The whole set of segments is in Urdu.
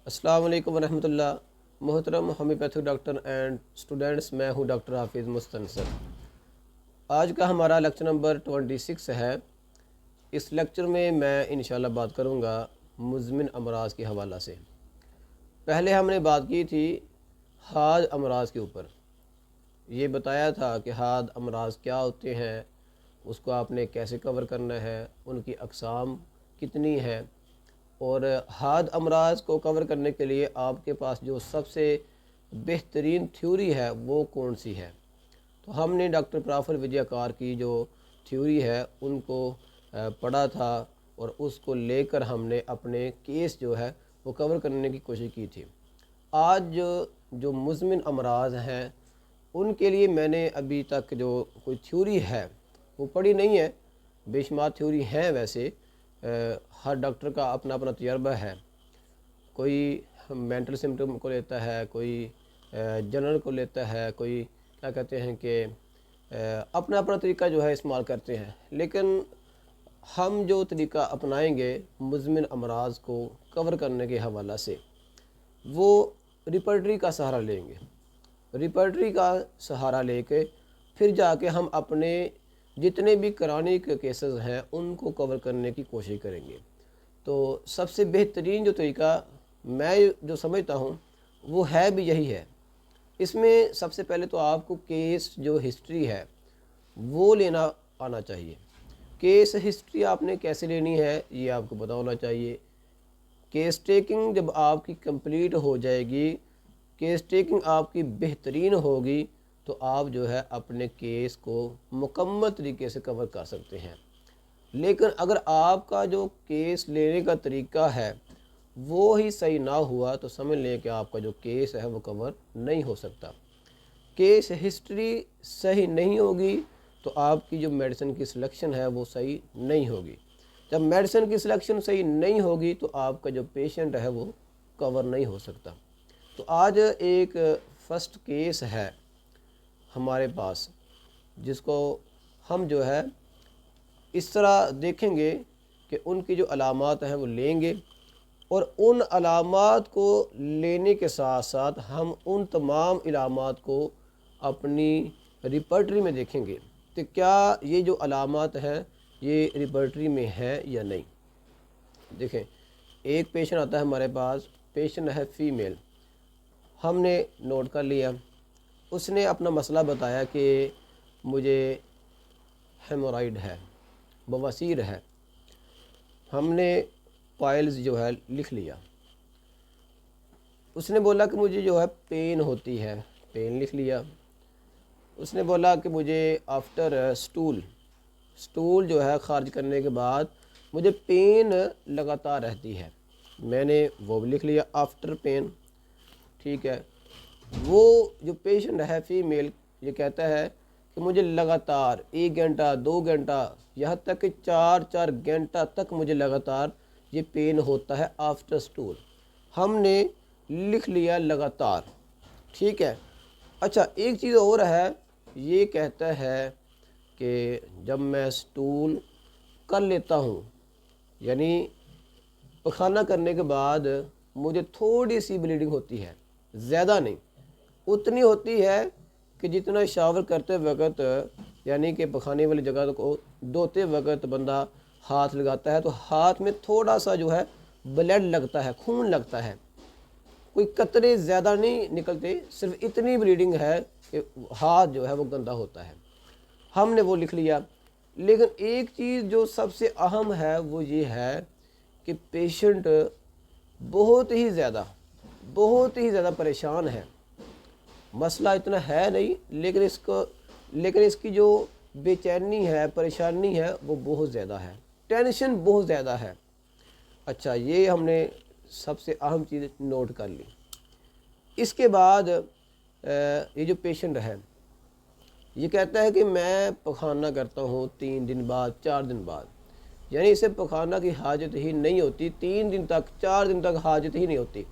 السلام علیکم ورحمۃ اللہ۔ محترم ہومیوپیتھک ڈاکٹر اینڈ اسٹوڈنٹس، میں ہوں ڈاکٹر حافظ مستنصر۔ آج کا ہمارا لیکچر نمبر 26 ہے۔ اس لیکچر میں انشاءاللہ بات کروں گا مزمن امراض کے حوالہ سے۔ پہلے ہم نے بات کی تھی حاد امراض کے اوپر۔ یہ بتایا تھا کہ حاد امراض کیا ہوتے ہیں، اس کو آپ نے کیسے کور کرنا ہے، ان کی اقسام کتنی ہیں، اور حاد امراض کو کور کرنے کے لیے آپ کے پاس جو سب سے بہترین تھیوری ہے وہ کون سی ہے۔ تو ہم نے ڈاکٹر پرافر وجے کار کی جو تھیوری ہے ان کو پڑھا تھا، اور اس کو لے کر ہم نے اپنے کیس جو ہے وہ کور کرنے کی کوشش کی تھی۔ آج جو مزمن امراض ہیں ان کے لیے میں نے ابھی تک جو کوئی تھیوری ہے وہ پڑھی نہیں ہے۔ بے شمار تھیوری ہیں ویسے، ہر ڈاکٹر کا اپنا اپنا تجربہ ہے۔ کوئی مینٹل سمٹم کو لیتا ہے، کوئی جنرل کو لیتا ہے، کوئی کیا کہتے ہیں کہ اپنا اپنا طریقہ جو ہے استعمال کرتے ہیں۔ لیکن ہم جو طریقہ اپنائیں گے مزمن امراض کو کور کرنے کے حوالہ سے، وہ ریپرٹری کا سہارا لیں گے۔ ریپرٹری کا سہارا لے کے پھر جا کے ہم اپنے جتنے بھی کرونک کیسز ہیں ان کو کور کرنے کی کوشش کریں گے۔ تو سب سے بہترین جو طریقہ میں جو سمجھتا ہوں وہ ہے بھی یہی ہے۔ اس میں سب سے پہلے تو آپ کو کیس جو ہسٹری ہے وہ لینا آنا چاہیے۔ کیس ہسٹری آپ نے کیسے لینی ہے یہ آپ کو پتہ ہونا چاہیے۔ کیس ٹیکنگ جب آپ کی کمپلیٹ ہو جائے گی، کیس ٹیکنگ آپ کی بہترین ہوگی، تو آپ جو ہے اپنے کیس کو مکمل طریقے سے کور کر سکتے ہیں۔ لیکن اگر آپ کا جو کیس لینے کا طریقہ ہے وہ ہی صحیح نہ ہوا تو سمجھ لیں کہ آپ کا جو کیس ہے وہ کور نہیں ہو سکتا۔ کیس ہسٹری صحیح نہیں ہوگی تو آپ کی جو میڈیسن کی سلیکشن ہے وہ صحیح نہیں ہوگی۔ جب میڈیسن کی سلیکشن صحیح نہیں ہوگی تو آپ کا جو پیشنٹ ہے وہ کور نہیں ہو سکتا۔ تو آج ایک فرسٹ کیس ہے ہمارے پاس، جس کو ہم جو ہے اس طرح دیکھیں گے کہ ان کی جو علامات ہیں وہ لیں گے، اور ان علامات کو لینے کے ساتھ ساتھ ہم ان تمام علامات کو اپنی ریپرٹری میں دیکھیں گے کہ کیا یہ جو علامات ہیں یہ ریپرٹری میں ہے یا نہیں۔ دیکھیں، ایک پیشنٹ آتا ہے ہمارے پاس، پیشنٹ ہے فیمیل، ہم نے نوٹ کر لیا۔ اس نے اپنا مسئلہ بتایا کہ مجھے ہیمورائڈ ہے، بواسیر ہے۔ ہم نے پائلز جو ہے لکھ لیا۔ اس نے بولا کہ مجھے جو ہے پین ہوتی ہے، پین لکھ لیا۔ اس نے بولا کہ مجھے آفٹر سٹول جو ہے خارج کرنے کے بعد مجھے پین لگاتار رہتی ہے، میں نے وہ بھی لکھ لیا، آفٹر پین۔ ٹھیک ہے، وہ جو پیشنٹ ہے فیمیل یہ کہتا ہے کہ مجھے لگاتار 1 گھنٹہ 2 گھنٹہ یہاں تک کہ 4 گھنٹہ تک مجھے لگاتار یہ پین ہوتا ہے آفٹر سٹول۔ ہم نے لکھ لیا لگاتار۔ ٹھیک ہے، اچھا ایک چیز اور ہے، یہ کہتا ہے کہ جب میں سٹول کر لیتا ہوں، یعنی پخانہ کرنے کے بعد مجھے تھوڑی سی بلیڈنگ ہوتی ہے، زیادہ نہیں، اتنی ہوتی ہے کہ جتنا شاور کرتے وقت، یعنی کہ پخانے والی جگہ کو دھوتے وقت بندہ ہاتھ لگاتا ہے تو ہاتھ میں تھوڑا سا جو ہے بلڈ لگتا ہے، خون لگتا ہے، کوئی قطرے زیادہ نہیں نکلتے، صرف اتنی بلیڈنگ ہے کہ ہاتھ جو ہے وہ گندا ہوتا ہے۔ ہم نے وہ لکھ لیا۔ لیکن ایک چیز جو سب سے اہم ہے وہ یہ ہے کہ پیشنٹ بہت ہی زیادہ پریشان ہے۔ مسئلہ اتنا ہے نہیں، لیکن اس کی جو بے چینی ہے، پریشانی ہے، وہ بہت زیادہ ہے، ٹینشن بہت زیادہ ہے۔ اچھا، یہ ہم نے سب سے اہم چیز نوٹ کر لی۔ اس کے بعد یہ جو پیشنٹ ہے یہ کہتا ہے کہ میں پخانہ کرتا ہوں 3 دن بعد، 4 دن بعد، یعنی اسے پخانہ کی حاجت ہی نہیں ہوتی، 3 دن تک 4 دن تک حاجت ہی نہیں ہوتی۔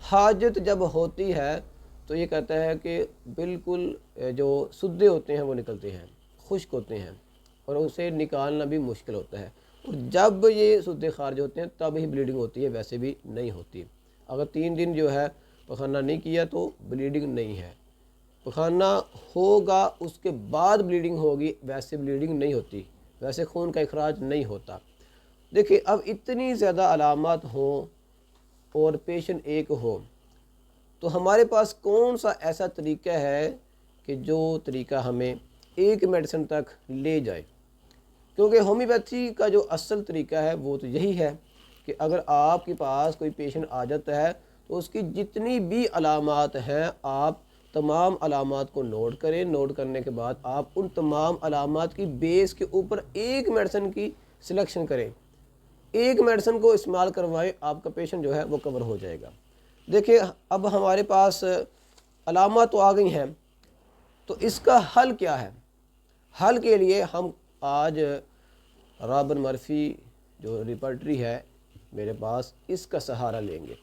حاجت جب ہوتی ہے تو یہ کہتا ہے کہ بالکل جو سدے ہوتے ہیں وہ نکلتے ہیں، خشک ہوتے ہیں، اور اسے نکالنا بھی مشکل ہوتا ہے، اور جب یہ سدے خارج ہوتے ہیں تب ہی بلیڈنگ ہوتی ہے، ویسے بھی نہیں ہوتی۔ اگر 3 دن جو ہے پخانہ نہیں کیا تو بلیڈنگ نہیں ہے. پخانہ ہوگا اس کے بعد بلیڈنگ ہوگی، ویسے بلیڈنگ نہیں ہوتی، ویسے خون کا اخراج نہیں ہوتا. دیکھیں اب اتنی زیادہ علامات ہوں اور پیشنٹ ایک ہو تو ہمارے پاس کون سا ایسا طریقہ ہے کہ جو طریقہ ہمیں ایک میڈیسن تک لے جائے. کیونکہ ہومیوپیتھی کا جو اصل طریقہ ہے وہ تو یہی ہے کہ اگر آپ کے پاس کوئی پیشنٹ آ جاتا ہے تو اس کی جتنی بھی علامات ہیں آپ تمام علامات کو نوٹ کریں. نوٹ کرنے کے بعد آپ ان تمام علامات کی بیس کے اوپر ایک میڈیسن کی سلیکشن کریں، ایک میڈیسن کو استعمال کروائیں، آپ کا پیشنٹ جو ہے وہ کور ہو جائے گا. دیکھیں اب ہمارے پاس علامات تو آ گئی ہیں، تو اس کا حل کیا ہے؟ حل کے لیے ہم آج رابن مرفی جو ریپرٹری ہے میرے پاس، اس کا سہارا لیں گے.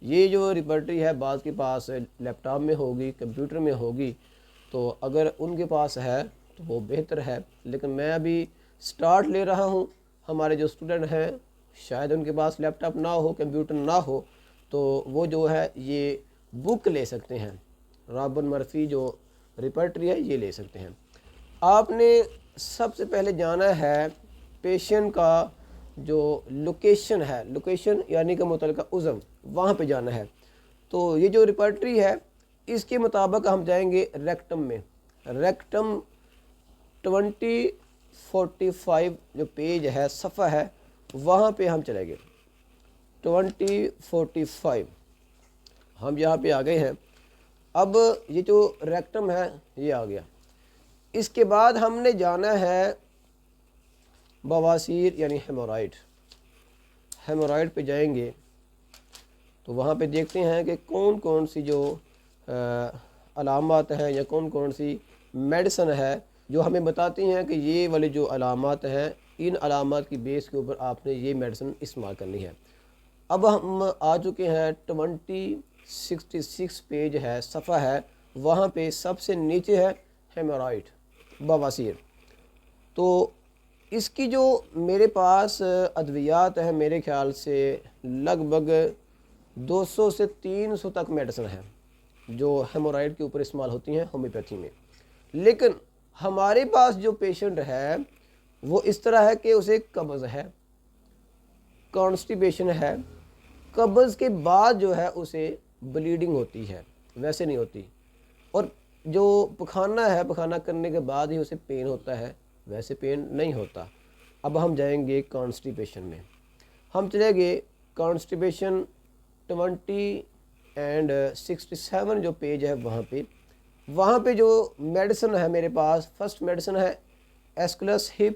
یہ جو ریپرٹری ہے بعض کے پاس لیپ ٹاپ میں ہوگی، کمپیوٹر میں ہوگی، تو اگر ان کے پاس ہے تو وہ بہتر ہے. لیکن میں ابھی سٹارٹ لے رہا ہوں. ہمارے جو اسٹوڈنٹ ہیں شاید ان کے پاس لیپ ٹاپ نہ ہو، کمپیوٹر نہ ہو، تو وہ جو ہے یہ بک لے سکتے ہیں. رابن مرفی جو ریپرٹری ہے یہ لے سکتے ہیں. آپ نے سب سے پہلے جانا ہے پیشنٹ کا جو لوکیشن ہے، لوکیشن یعنی کہ متعلقہ عضو، وہاں پہ جانا ہے. تو یہ جو ریپرٹری ہے اس کے مطابق ہم جائیں گے ریکٹم میں. ریکٹم 2045 جو پیج ہے، صفحہ ہے، وہاں پہ ہم چلیں گے. 2045 ہم یہاں پہ آ گئے ہیں. اب یہ جو ریکٹم ہے یہ آ گیا. اس کے بعد ہم نے جانا ہے بواسیر یعنی ہیمورائڈ. ہیمورائڈ پہ جائیں گے تو وہاں پہ دیکھتے ہیں کہ کون کون سی جو علامات ہیں یا کون کون سی میڈیسن ہے جو ہمیں بتاتی ہیں کہ یہ والے جو علامات ہیں ان علامات کی بیس کے اوپر آپ نے یہ میڈیسن استعمال کرنی ہے. اب ہم آ چکے ہیں 2066 پیج ہے، صفحہ ہے، وہاں پہ سب سے نیچے ہے ہیمورائڈ، بواسیر. تو اس کی جو میرے پاس ادویات ہیں میرے خیال سے لگ بھگ 200 سے 300 تک میڈیسن ہیں جو ہیمورائڈ کے اوپر استعمال ہوتی ہیں ہومیوپیتھی میں. لیکن ہمارے پاس جو پیشنٹ ہے وہ اس طرح ہے کہ اسے قبض ہے، کانسٹیپیشن ہے. قبض کے بعد جو ہے اسے بلیڈنگ ہوتی ہے، ویسے نہیں ہوتی. اور جو پخانہ ہے، پخانہ کرنے کے بعد ہی اسے پین ہوتا ہے، ویسے پین نہیں ہوتا. اب ہم جائیں گے کانسٹیپیشن میں. ہم چلیں گے کانسٹیپیشن 2067 جو پیج ہے وہاں پہ جو میڈیسن ہے میرے پاس، فرسٹ میڈیسن ہے ایسکلس ہپ،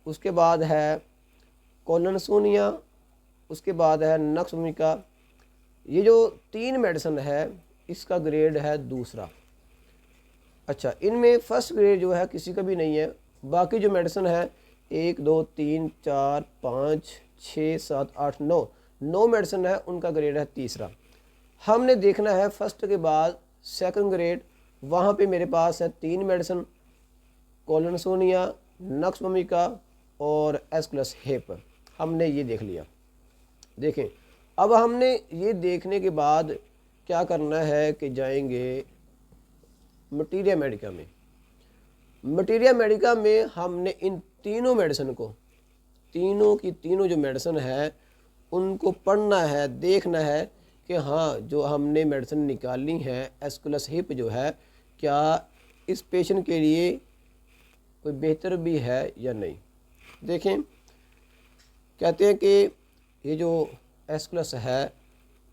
اس کے بعد ہے کولنسونیا، اس کے بعد ہے نکس ومیکا. یہ جو 3 میڈیسن ہے اس کا گریڈ ہے دوسرا. اچھا، ان میں فرسٹ گریڈ جو ہے کسی کا بھی نہیں ہے. باقی جو میڈیسن ہے 1 2 3 4 5 6 7 8 9 میڈیسن ہے، ان کا گریڈ ہے تیسرا. ہم نے دیکھنا ہے فرسٹ کے بعد سیکنڈ گریڈ. وہاں پہ میرے پاس ہے 3 میڈیسن، کولنسونیا، نکس ومیکا اور ایسکلس ہپ. ہم نے یہ دیکھ لیا. دیکھیں اب ہم نے یہ دیکھنے کے بعد کیا کرنا ہے کہ جائیں گے مٹیریا میڈیکا میں. مٹیریا میڈیکا میں ہم نے ان تینوں میڈیسن کو، تینوں کی تینوں جو میڈیسن ہے ان کو پڑھنا ہے، دیکھنا ہے کہ ہاں جو ہم نے میڈیسن نکالی ہیں ایسکلس ہپ جو ہے کیا اس پیشنٹ کے لیے کوئی بہتر بھی ہے یا نہیں. دیکھیں کہتے ہیں کہ یہ جو ایسکلس ہے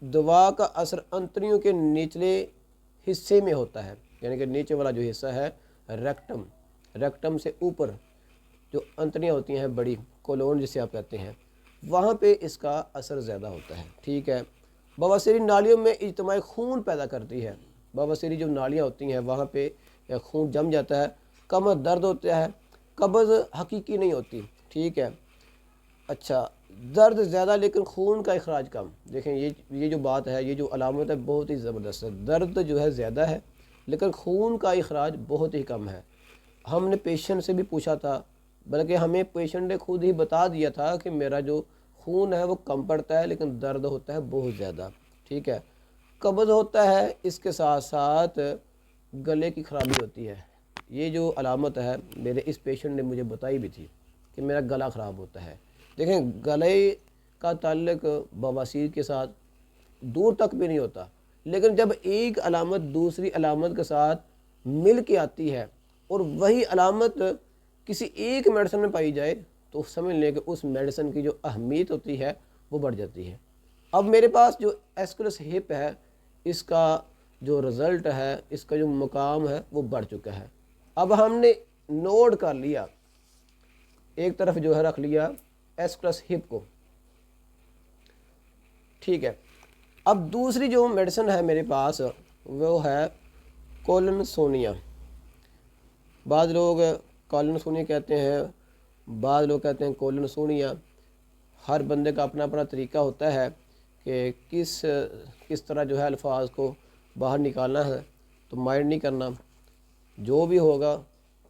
دوا کا اثر انتڑیوں کے نچلے حصے میں ہوتا ہے، یعنی کہ نیچے والا جو حصہ ہے ریکٹم، ریکٹم سے اوپر جو انتڑیاں ہوتی ہیں بڑی، کولون جسے آپ کہتے ہیں، وہاں پہ اس کا اثر زیادہ ہوتا ہے. ٹھیک ہے. بواسیری نالیوں میں اجتماعی خون پیدا کرتی ہے. بواسیری جو نالیاں ہوتی ہیں وہاں پہ خون جم جاتا ہے، کمر درد ہوتا ہے، قبض حقیقی نہیں ہوتی. ٹھیک ہے. اچھا، درد زیادہ لیکن خون کا اخراج کم. دیکھیں یہ جو بات ہے، یہ جو علامت ہے بہت ہی زبردست ہے. درد جو ہے زیادہ ہے لیکن خون کا اخراج بہت ہی کم ہے. ہم نے پیشنٹ سے بھی پوچھا تھا، بلکہ ہمیں پیشنٹ نے خود ہی بتا دیا تھا کہ میرا جو خون ہے وہ کم پڑتا ہے لیکن درد ہوتا ہے بہت زیادہ، ٹھیک ہے۔ قبض ہوتا ہے، اس کے ساتھ ساتھ گلے کی خرابی ہوتی ہے۔ یہ جو علامت ہے میرے اس پیشنٹ نے مجھے بتائی بھی تھی کہ میرا گلا خراب ہوتا ہے۔ دیکھیں گلے کا تعلق بواسیر کے ساتھ دور تک بھی نہیں ہوتا، لیکن جب ایک علامت دوسری علامت کے ساتھ مل کے آتی ہے اور وہی علامت کسی ایک میڈیسن میں پائی جائے تو سمجھ لیں کہ اس میڈیسن کی جو اہمیت ہوتی ہے وہ بڑھ جاتی ہے۔ اب میرے پاس جو ایسکولس ہپ ہے اس کا جو رزلٹ ہے، اس کا جو مقام ہے وہ بڑھ چکا ہے۔ اب ہم نے نوٹ کر لیا، ایک طرف جو ہے رکھ لیا ایسکولس ہپ کو، ٹھیک ہے۔ اب دوسری جو میڈیسن ہے میرے پاس وہ ہے کولن سونیا۔ بعض لوگ کولن سونیا کہتے ہیں، بعض لوگ کہتے ہیں کولن سونیا۔ ہر بندے کا اپنا اپنا طریقہ ہوتا ہے کہ کس طرح جو ہے الفاظ کو باہر نکالنا ہے، تو مائنڈ نہیں کرنا، جو بھی ہوگا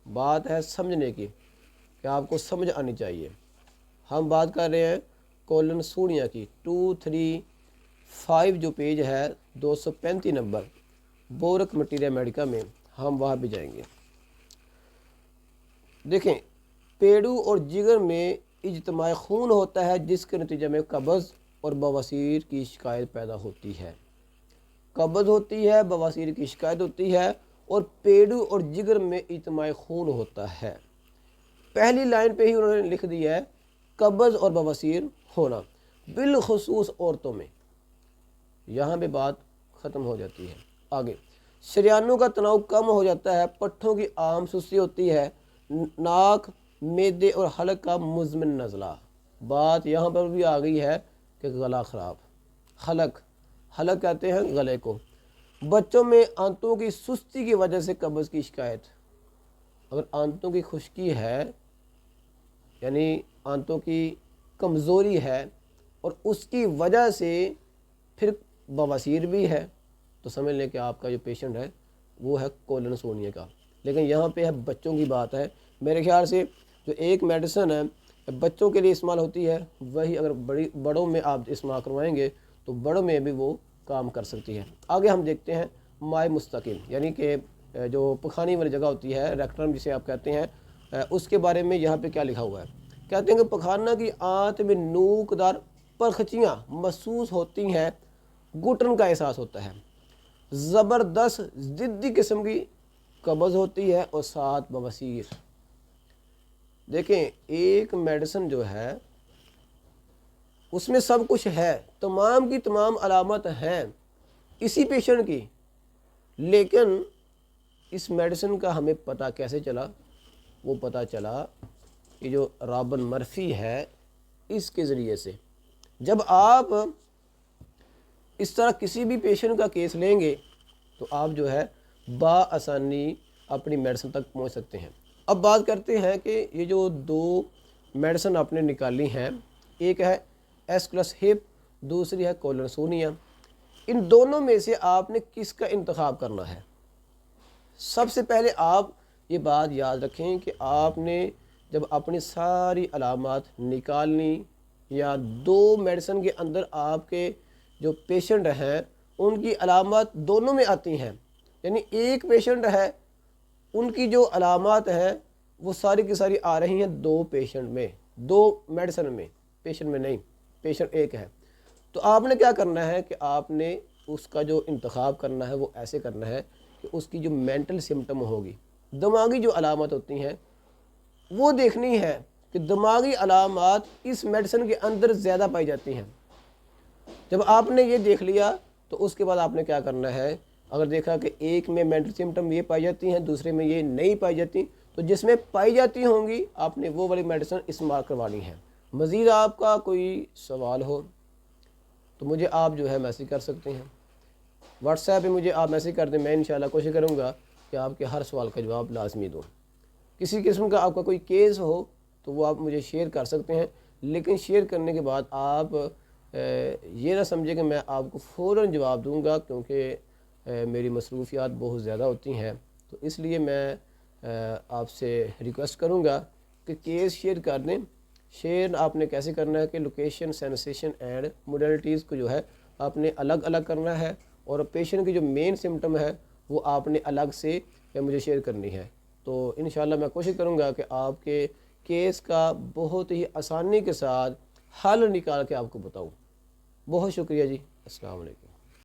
بات ہے سمجھنے کی کہ آپ کو سمجھ آنی چاہیے۔ ہم بات کر رہے ہیں کولن سونیا کی، 235 جو پیج ہے 235 نمبر بورک مٹیریا میڈیکا میں، ہم وہاں بھی جائیں گے۔ دیکھیں پیڑو اور جگر میں اجتماع خون ہوتا ہے جس کے نتیجے میں قبض اور بواسیر کی شکایت پیدا ہوتی ہے۔ قبض ہوتی ہے، بواسیر کی شکایت ہوتی ہے اور پیڑو اور جگر میں اجتماع خون ہوتا ہے۔ پہلی لائن پہ ہی انہوں نے لکھ دیا ہے قبض اور بواسیر ہونا، بالخصوص عورتوں میں۔ یہاں پہ بات ختم ہو جاتی ہے۔ آگے شریانوں کا تناؤ کم ہو جاتا ہے، پٹھوں کی عام سستی ہوتی ہے، ناک، معدے اور حلق کا مزمن نزلہ۔ بات یہاں پر بھی آ گئی ہے کہ گلا خراب، حلق کہتے ہیں گلے کو۔ بچوں میں آنتوں کی سستی کی وجہ سے قبض کی شکایت۔ اگر آنتوں کی خشکی ہے یعنی آنتوں کی کمزوری ہے اور اس کی وجہ سے پھر بواسیر بھی ہے تو سمجھ لیں کہ آپ کا جو پیشنٹ ہے وہ ہے کولن سونیا کا۔ لیکن یہاں پہ ہے بچوں کی بات ہے، میرے خیال سے جو ایک میڈیسن ہے بچوں کے لیے استعمال ہوتی ہے وہی اگر بڑوں میں آپ استعمال کروائیں گے تو بڑوں میں بھی وہ کام کر سکتی ہے۔ آگے ہم دیکھتے ہیں مائع مستقل، یعنی کہ جو پخانے والی جگہ ہوتی ہے ریکٹرم جسے آپ کہتے ہیں، اس کے بارے میں یہاں پہ کیا لکھا ہوا ہے۔ کہتے ہیں کہ پخانہ کی آنت میں نوکدار پرخچیاں محسوس ہوتی ہیں، گھٹن کا احساس ہوتا ہے، زبردست ضدی قسم کی قبض ہوتی ہے اور ساتھ بواسیر۔ دیکھیں ایک میڈیسن جو ہے اس میں سب کچھ ہے، تمام کی تمام علامت ہیں اسی پیشنٹ کی، لیکن اس میڈیسن کا ہمیں پتہ کیسے چلا؟ وہ پتہ چلا کہ جو رابن مرفی ہے اس کے ذریعے سے۔ جب آپ اس طرح کسی بھی پیشنٹ کا کیس لیں گے تو آپ جو ہے بآسانی اپنی میڈیسن تک پہنچ سکتے ہیں۔ اب بات کرتے ہیں کہ یہ جو دو میڈیسن آپ نے نکالی ہیں، ایک ہے ایسکولس ہپ، دوسری ہے کولن سونیا، ان دونوں میں سے آپ نے کس کا انتخاب کرنا ہے؟ سب سے پہلے آپ یہ بات یاد رکھیں کہ آپ نے جب اپنی ساری علامات نکالنی یا دو میڈیسن کے اندر آپ کے جو پیشنٹ ہیں ان کی علامات دونوں میں آتی ہیں، یعنی ایک پیشنٹ ہے ان کی جو علامات ہیں وہ ساری کی ساری آ رہی ہیں دو پیشنٹ میں، دو میڈیسن میں، پیشنٹ میں نہیں، پیشنٹ ایک ہے۔ تو آپ نے کیا کرنا ہے کہ آپ نے اس کا جو انتخاب کرنا ہے وہ ایسے کرنا ہے کہ اس کی جو مینٹل سمٹم ہوگی، دماغی جو علامات ہوتی ہیں وہ دیکھنی ہے کہ دماغی علامات اس میڈیسن کے اندر زیادہ پائی جاتی ہیں۔ جب آپ نے یہ دیکھ لیا تو اس کے بعد آپ نے کیا کرنا ہے، اگر دیکھا کہ ایک میں مینٹل سمٹم یہ پائی جاتی ہیں دوسرے میں یہ نہیں پائی جاتی تو جس میں پائی جاتی ہوں گی آپ نے وہ والی میڈیسن استعمال کروانی ہے۔ مزید آپ کا کوئی سوال ہو تو مجھے آپ جو ہے میسیج کر سکتے ہیں، واٹس ایپ پہ مجھے آپ میسیج کر دیں، میں انشاءاللہ کوشش کروں گا کہ آپ کے ہر سوال کا جواب لازمی دوں۔ کسی قسم کا آپ کا کوئی کیس ہو تو وہ آپ مجھے شیئر کر سکتے ہیں، لیکن شیئر کرنے کے بعد آپ یہ نہ سمجھیں کہ میں آپ کو فوراً جواب دوں گا، کیونکہ میری مصروفیات بہت زیادہ ہوتی ہیں، تو اس لیے میں آپ سے ریکویسٹ کروں گا کہ کیس شیئر کر دیں شیئر آپ نے کیسے کرنا ہے کہ لوکیشن، سینسیشن اینڈ موڈیلٹیز کو جو ہے آپ نے الگ الگ کرنا ہے، اور پیشنٹ کی جو مین سمٹم ہے وہ آپ نے الگ سے مجھے شیئر کرنی ہے۔ تو انشاءاللہ میں کوشش کروں گا کہ آپ کے کیس کا بہت ہی آسانی کے ساتھ حل نکال کے آپ کو بتاؤں۔ بہت شکریہ جی، السلام علیکم۔